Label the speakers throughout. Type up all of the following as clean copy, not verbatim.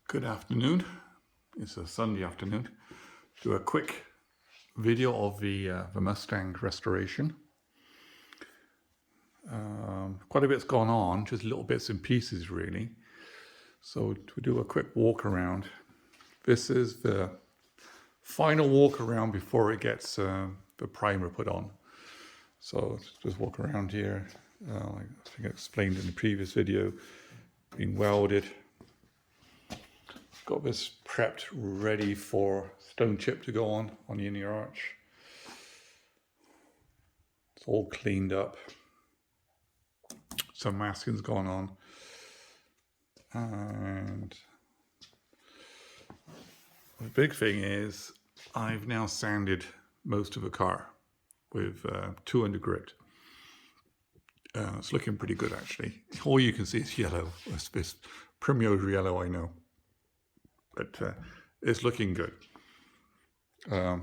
Speaker 1: Good afternoon. It's a Sunday afternoon. Do a quick video of the Mustang restoration. Quite a bit's gone on, just little bits and pieces really. So to do a quick walk around, this is the final walk around before it gets the primer put on. So just walk around here. I think I explained in the previous video, being welded. Got this prepped, ready for stone chip to go on the inner arch. It's all cleaned up. Some masking's gone on. And the big thing is I've now sanded most of the car with 200 grit. It's looking pretty good actually. All you can see is yellow. It's this primrose yellow, I know. But it's looking good. A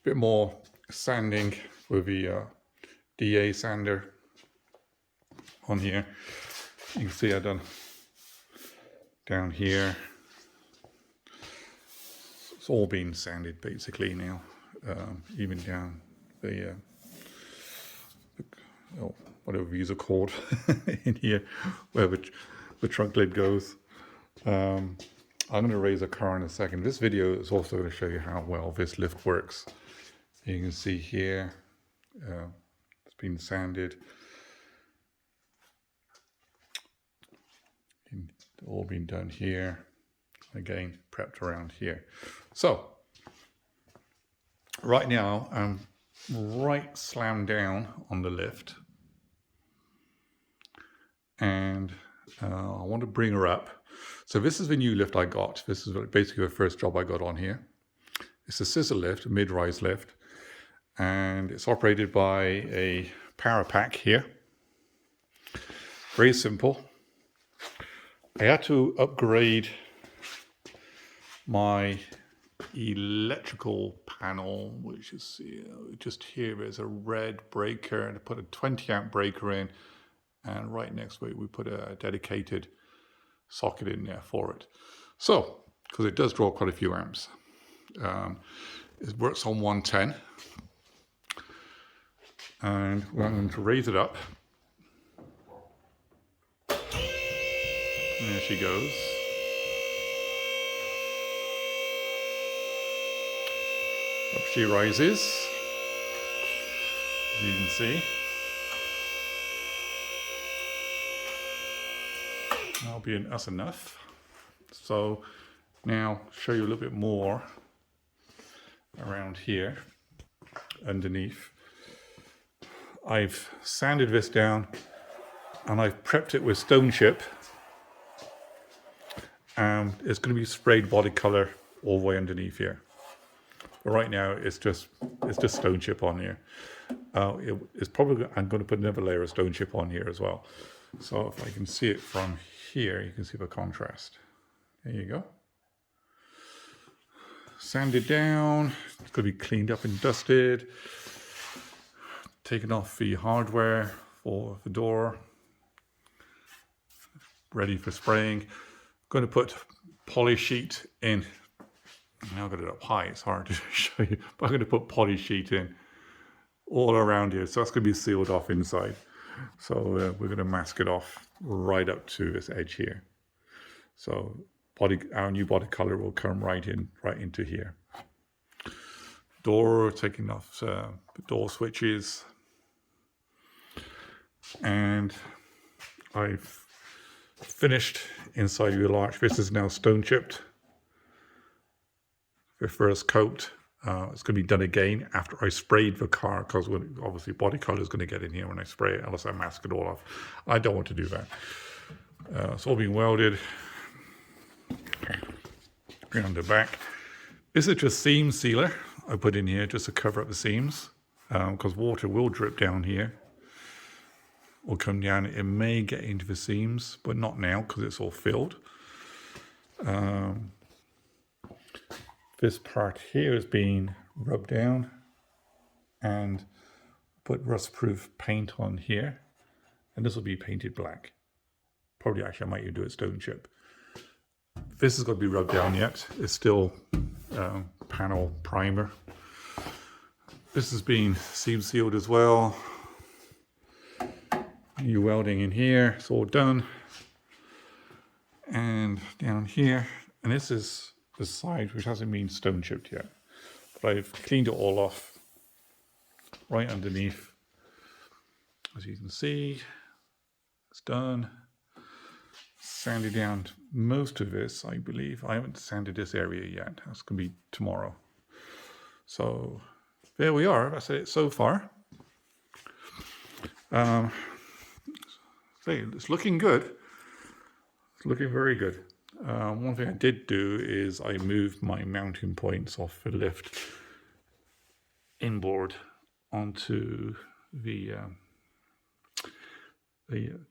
Speaker 1: bit more sanding with the DA sander on here. You can see I've done down here. It's all been sanded basically now, even down the whatever these are called in here, where the trunk lid goes. I'm going to raise a car in a second. This video is also going to show you how well this lift works. You can see here, it's been sanded. All been done here. Again, prepped around here. So, right now, I'm right slammed down on the lift. And I want to bring her up. So this is the new lift I got. This is basically the first job I got on here. It's a scissor lift, a mid-rise lift, and it's operated by a power pack here. Very simple. I had to upgrade my electrical panel, which is just here. There's a red breaker, and I put a 20 amp breaker in, and right next to it we put a dedicated socket in there for it. So, because it does draw quite a few amps. It works on 110. And we're going to raise it up. There she goes. Up she rises, as you can see. That's enough. So now show you a little bit more around here underneath. I've sanded this down and I've prepped it with stone chip. It's going to be sprayed body color all the way underneath here. But right now it's just stone chip on here. It's probably, I'm going to put another layer of stone chip on here as well. So if I can see it from here, you can see the contrast. There you go. Sanded down. It's going to be cleaned up and dusted. Taken off the hardware for the door. Ready for spraying. Going to put poly sheet in. Now I've got it up high, it's hard to show you. But I'm going to put poly sheet in all around here. So that's going to be sealed off inside. So we're going to mask it off right up to this edge here. So our new body color will come right into here. Door, taking off the door switches. And I've finished inside the wheel arch. This is now stone chipped. The first coat. It's going to be done again after I sprayed the car, because obviously body color is going to get in here when I spray it, unless I mask it all off. I don't want to do that. It's all being welded around the back. This is just seam sealer I put in here just to cover up the seams, because water will drip down here or come down. It may get into the seams, but not now because it's all filled. This part here is being rubbed down and put rust-proof paint on here, and this will be painted black. Probably actually I might even do it stone chip. This has got to be rubbed down yet. It's still panel primer. This has been seam sealed as well. New welding in here, it's all done. And down here, and this is the side which hasn't been stone chipped yet. But I've cleaned it all off right underneath. As you can see, it's done. Sanded down most of this, I believe. I haven't sanded this area yet. That's going to be tomorrow. So there we are. That's it so far. It's looking good. It's looking very good. One thing I did do is I moved my mounting points off the lift inboard onto the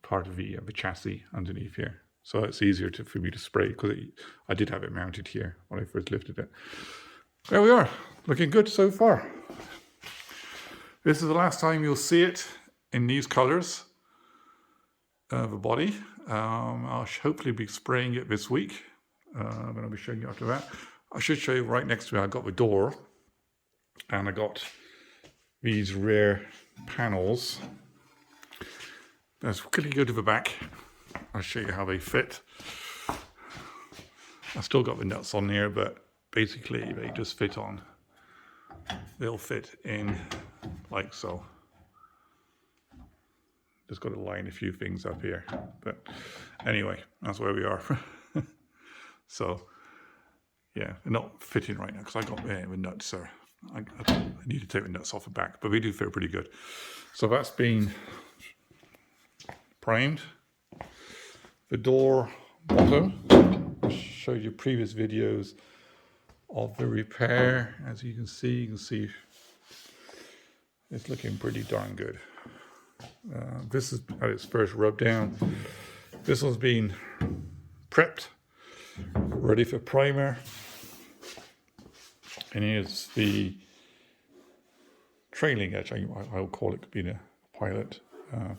Speaker 1: part of the chassis underneath here. So it's easier for me to spray, because I did have it mounted here when I first lifted it. There we are, looking good so far. This is the last time you'll see it in these colors of a body. I'll hopefully be spraying it this week. I'm going to be showing you after that. I should show you right next to me. I got the door, and I got these rear panels. Let's quickly go to the back. I'll show you how they fit. I've still got the nuts on here, but basically they just fit on. They'll fit in like so. Just got to line a few things up here, but anyway, that's where we are. So yeah, they're not fitting right now because I got the nuts, so I need to take the nuts off the back, but they do fit pretty good. So that's been primed. The door bottom, I showed you previous videos of the repair. As you can see it's looking pretty darn good. This is at its first rub down. This one's been prepped, ready for primer. And here's the trailing edge, I'll call it, being a pilot. A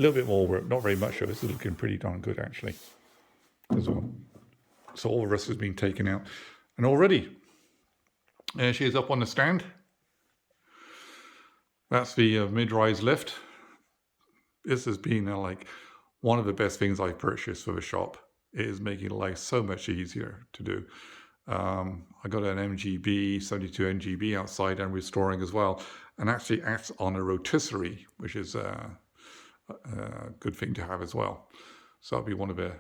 Speaker 1: little bit more work, not very much of it. This is looking pretty darn good actually as well. So all the rest has been taken out. And already, there she is up on the stand. That's the mid-rise lift. This has been like one of the best things I've purchased for the shop. It is making life so much easier to do. I got an MGB, 72 MGB outside and restoring as well. And actually acts on a rotisserie, which is a good thing to have as well. So that'll be one of the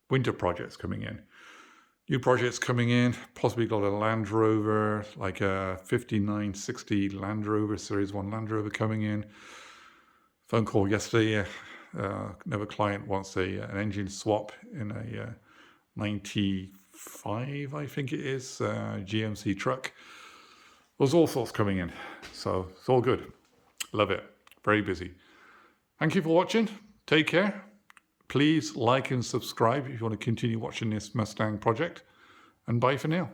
Speaker 1: winter projects coming in. New projects coming in, possibly got a Land Rover, like a 5960 Land Rover, Series 1 Land Rover coming in. Phone call yesterday, another client wants an engine swap in a 95, I think it is, GMC truck. There's all sorts coming in, so it's all good. Love it, very busy. Thank you for watching, take care. Please like and subscribe if you want to continue watching this Mustang project, and bye for now.